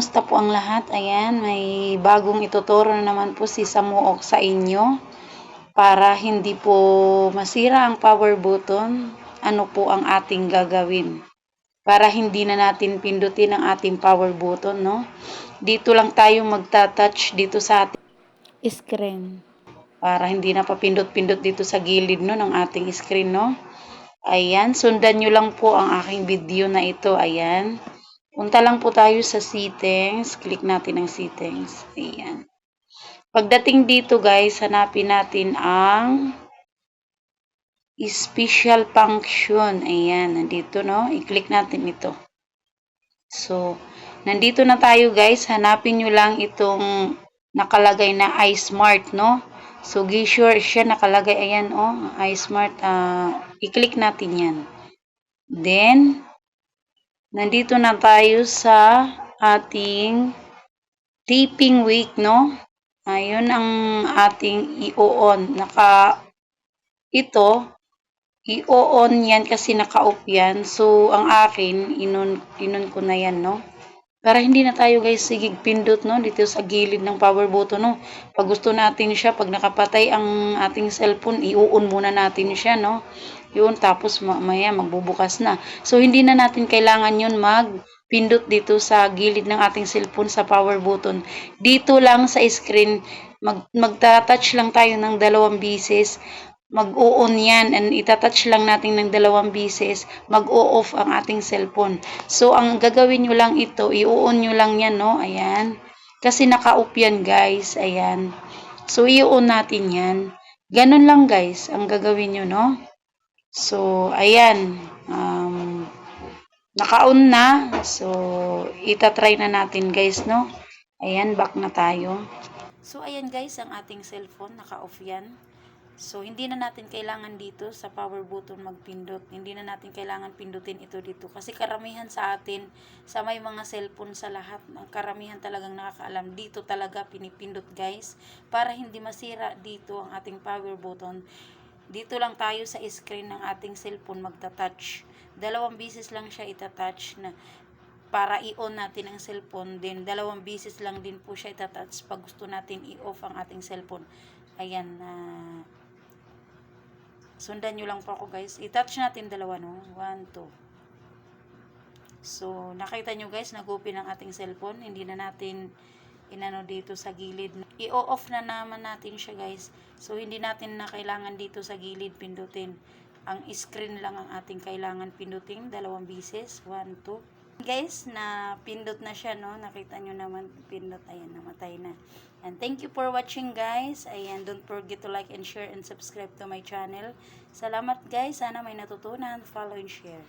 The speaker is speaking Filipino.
Kumusta po ang lahat? Ayan, may bagong ituturo na naman po si Samuok sa inyo para hindi po masira ang power button. Ano po ang ating gagawin? Para hindi na natin pindutin ang ating power button, no? Dito lang tayo magta-touch dito sa ating screen. Para hindi na papindot-pindot dito sa gilid, no, ng ating screen, no? Ayan, sundan nyo lang po ang aking video na ito. Ayan. Punta lang po tayo sa settings. Click natin ang settings. Ayan. Pagdating dito guys, hanapin natin ang special function. Ayan, nandito no. I-click natin ito. So, nandito na tayo guys. Hanapin nyo lang itong nakalagay na iSmart no. So, sure siya nakalagay. Ayan oh, iSmart. I-click natin yan. Then, nandito na tayo sa ating taping week, no? Ayun ang ating i-on. Ito, i-on yan kasi naka-off yan. So, ang akin, inon ko na yan, no? Para hindi na tayo guys sigig pindot, no? Dito sa gilid ng power button, no? Pag gusto natin siya, pag nakapatay ang ating cellphone, i-on muna natin siya, no? Yun, tapos mamaya magbubukas na. So, hindi na natin kailangan yun magpindot dito sa gilid ng ating cellphone sa power button. Dito lang sa screen, magta-touch lang tayo ng 2 bisis. Mag-o-on yan and itatouch lang natin ng 2 bisis, mag-o-off ang ating cellphone. So, ang gagawin nyo lang ito, i-on nyo lang yan, no? Ayan. Kasi naka-off yan, guys. Ayan. So, i-on natin yan. Ganun lang, guys, ang gagawin nyo, no? So, ayan. Naka-on na. So, itatry na natin, guys, no? Ayan, back na tayo. So, ayan, guys, ang ating cellphone. Naka-off yan. So, hindi na natin kailangan dito sa power button magpindot. Hindi na natin kailangan pindutin ito dito. Kasi karamihan sa atin, sa may mga cellphone sa lahat, karamihan talagang nakakaalam. Dito talaga pinipindot guys. Para hindi masira dito ang ating power button. Dito lang tayo sa screen ng ating cellphone magta-touch. 2 bisis lang siya itatouch na para i-on natin ang cellphone. Then, 2 bisis lang din po siya itatouch pag gusto natin i-off ang ating cellphone. Ayan, sundan nyo lang po ako guys. I-touch natin 2, no? 1, 2. So, nakita nyo guys, nag-open ang ating cellphone. Hindi na natin inano dito sa gilid. I-off na naman natin siya guys. So, hindi natin na kailangan dito sa gilid pindutin. Ang screen lang ang ating kailangan pindutin. 2 bisis. 1, 2. Guys, na pindot na siya, no? Nakita nyo naman, pindot. Ayan, namatay na. And thank you for watching, guys. Ayan, don't forget to like and share and subscribe to my channel. Salamat, guys. Sana may natutunan. Follow and share.